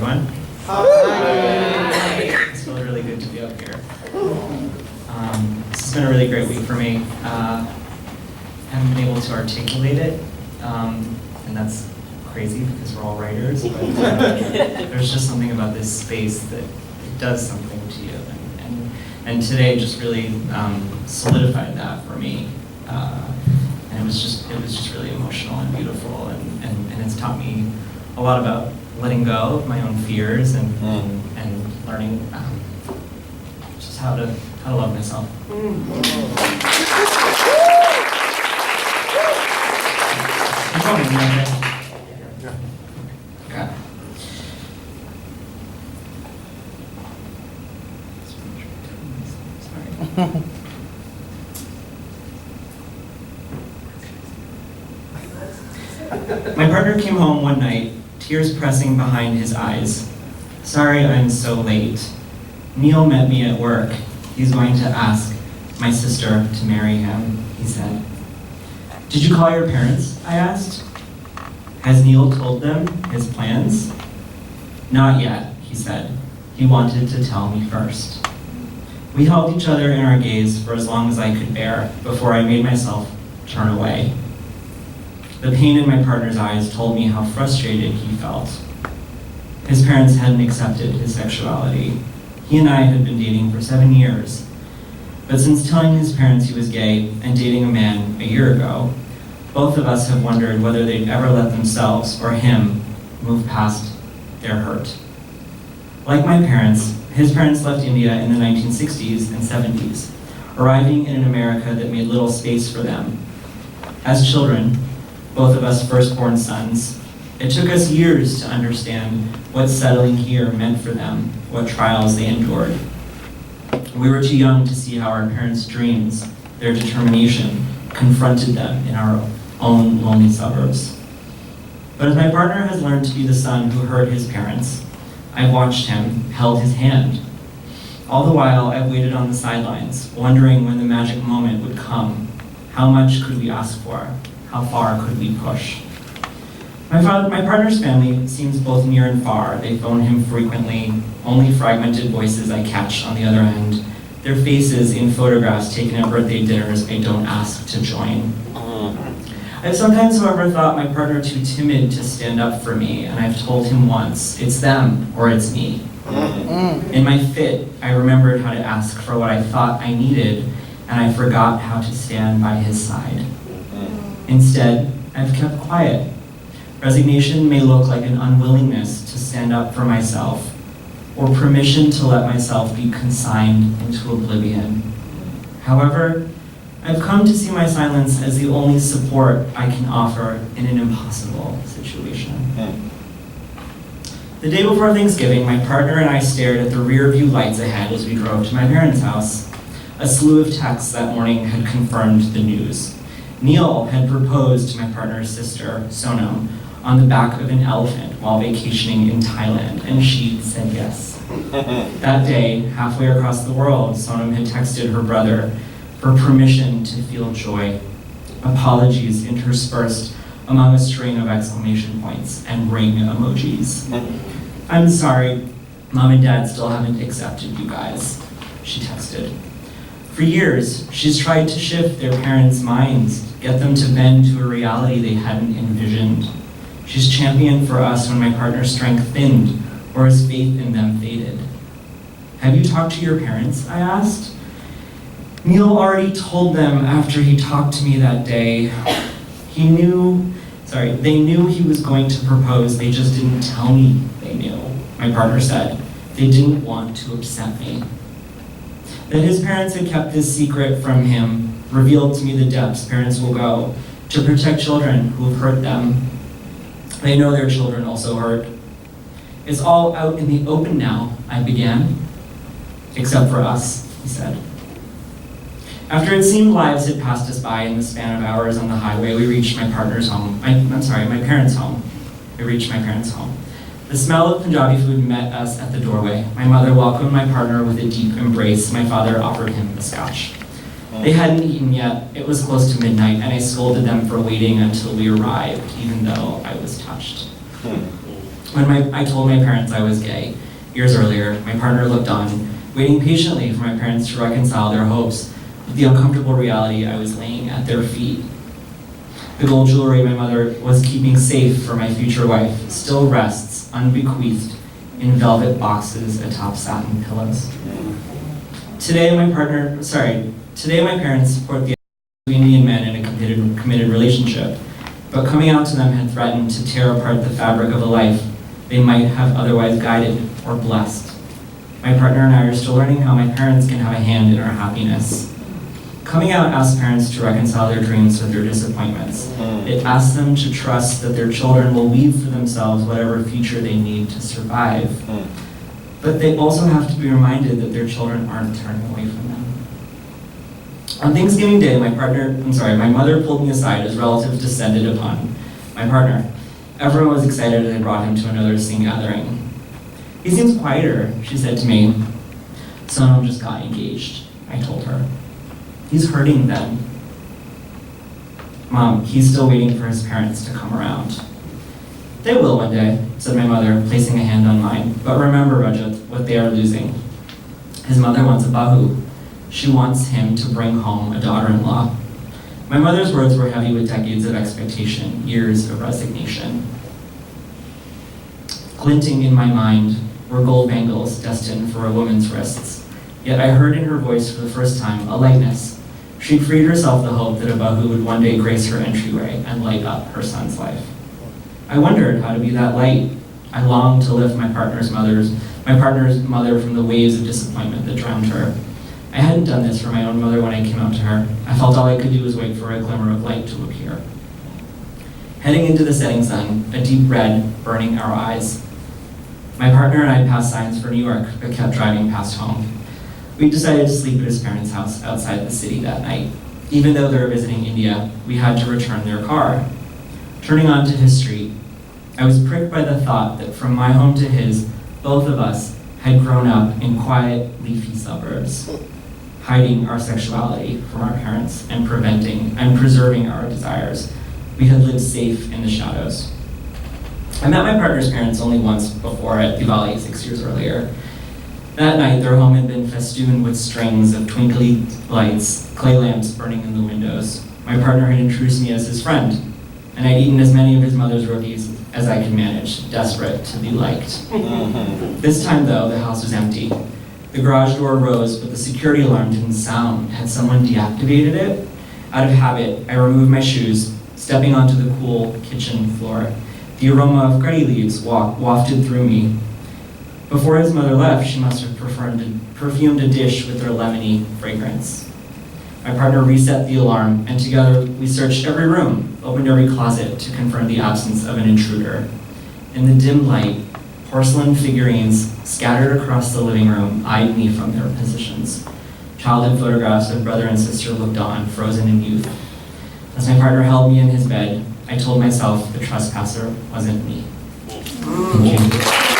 everyone. Hi. It's really, really good to be up here. This has been a really great week for me. I haven't been able to articulate it, and that's crazy because we're all writers, but there's just something about this space that it does something to you. And today just really solidified that for me. And it was just really emotional and beautiful, and it's taught me a lot about letting go of my own fears and learning just how to love myself. Okay. Sorry. My partner came home one night, tears pressing behind his eyes. Sorry I'm so late. Neil met me at work. He's going to ask my sister to marry him, he said. Did you call your parents? I asked. Has Neil told them his plans? Not yet, he said. He wanted to tell me first. We held each other in our gaze for as long as I could bear before I made myself turn away. The pain in my partner's eyes told me how frustrated he felt. His parents hadn't accepted his sexuality. He and I had been dating for 7 years. But since telling his parents he was gay and dating a man a year ago, both of us have wondered whether they'd ever let themselves or him move past their hurt. Like my parents, his parents left India in the 1960s and 70s, arriving in an America that made little space for them. As children, both of us firstborn sons, it took us years to understand what settling here meant for them, what trials they endured. We were too young to see how our parents' dreams, their determination, confronted them in our own lonely suburbs. But as my partner has learned to be the son who hurt his parents, I've watched him, held his hand. All the while, I've waited on the sidelines, wondering when the magic moment would come. How much could we ask for? How far could we push? My partner's family seems both near and far. They phone him frequently, only fragmented voices I catch on the other end. Their faces in photographs taken at birthday dinners I don't ask to join. I've sometimes, however, thought my partner too timid to stand up for me, and I've told him once, it's them or it's me. In my fit, I remembered how to ask for what I thought I needed, and I forgot how to stand by his side. Instead, I've kept quiet. Resignation may look like an unwillingness to stand up for myself, or permission to let myself be consigned into oblivion. However, I've come to see my silence as the only support I can offer in an impossible situation. The day before Thanksgiving, my partner and I stared at the rear view lights ahead as we drove to my parents' house. A slew of texts that morning had confirmed the news. Neil had proposed to my partner's sister, Sonam, on the back of an elephant while vacationing in Thailand, and she said yes. That day, halfway across the world, Sonam had texted her brother for permission to feel joy. Apologies interspersed among a string of exclamation points and ring emojis. I'm sorry, Mom and Dad still haven't accepted you guys, she texted. For years, she's tried to shift their parents' minds, get them to bend to a reality they hadn't envisioned. She's championed for us when my partner's strength thinned or his faith in them faded. Have you talked to your parents? I asked. Neil already told them after he talked to me that day. They knew he was going to propose, they just didn't tell me they knew, my partner said. They didn't want to upset me. That his parents had kept this secret from him revealed to me the depths parents will go to protect children who have hurt them. They know their children also hurt. It's all out in the open now, I began. Except for us, he said. After it seemed lives had passed us by in the span of hours on the highway, we reached my parents' home. We reached my parents' home. The smell of Punjabi food met us at the doorway. My mother welcomed my partner with a deep embrace. My father offered him a scotch. They hadn't eaten yet. It was close to midnight, and I scolded them for waiting until we arrived, even though I was touched. When I told my parents I was gay, years earlier, my partner looked on, waiting patiently for my parents to reconcile their hopes with the uncomfortable reality I was laying at their feet. The gold jewelry my mother was keeping safe for my future wife still rests unbequeathed in velvet boxes atop satin pillows. Today my parents support the Indian men in a committed relationship, but coming out to them had threatened to tear apart the fabric of a life they might have otherwise guided or blessed. My partner and I are still learning how my parents can have a hand in our happiness. Coming out asks parents to reconcile their dreams with their disappointments. It asks them to trust that their children will weave for themselves whatever future they need to survive. But they also have to be reminded that their children aren't turning away from them. On Thanksgiving Day, my mother pulled me aside as relatives descended upon my partner. Everyone was excited as I brought him to another Singh gathering. He seems quieter, she said to me. Sonam just got engaged, I told her. He's hurting them. Mom, he's still waiting for his parents to come around. They will one day, said my mother, placing a hand on mine. But remember, Rajat, what they are losing. His mother wants a bahu. She wants him to bring home a daughter-in-law. My mother's words were heavy with decades of expectation, years of resignation. Glinting in my mind were gold bangles destined for a woman's wrists. Yet I heard in her voice for the first time a lightness. She'd freed herself the hope that a bahu would one day grace her entryway and light up her son's life. I wondered how to be that light. I longed to lift my partner's mother from the waves of disappointment that drowned her. I hadn't done this for my own mother when I came out to her. I felt all I could do was wait for a glimmer of light to appear. Heading into the setting sun, a deep red burning our eyes. My partner and I passed signs for New York, but kept driving past home. We decided to sleep at his parents' house outside the city that night. Even though they were visiting India, we had to return their car. Turning onto his street, I was pricked by the thought that from my home to his, both of us had grown up in quiet, leafy suburbs, hiding our sexuality from our parents and preserving our desires. We had lived safe in the shadows. I met my partner's parents only once before at Diwali 6 years earlier. That night, their home had been festooned with strings of twinkly lights, clay lamps burning in the windows. My partner had introduced me as his friend, and I'd eaten as many of his mother's rotis as I could manage, desperate to be liked. This time, though, the house was empty. The garage door rose, but the security alarm didn't sound. Had someone deactivated it? Out of habit, I removed my shoes, stepping onto the cool kitchen floor. The aroma of curry leaves wafted through me. Before his mother left, she must have perfumed a dish with their lemony fragrance. My partner reset the alarm, and together we searched every room, opened every closet to confirm the absence of an intruder. In the dim light, porcelain figurines scattered across the living room eyed me from their positions. Childhood photographs of brother and sister looked on, frozen in youth. As my partner held me in his bed, I told myself the trespasser wasn't me. Thank you.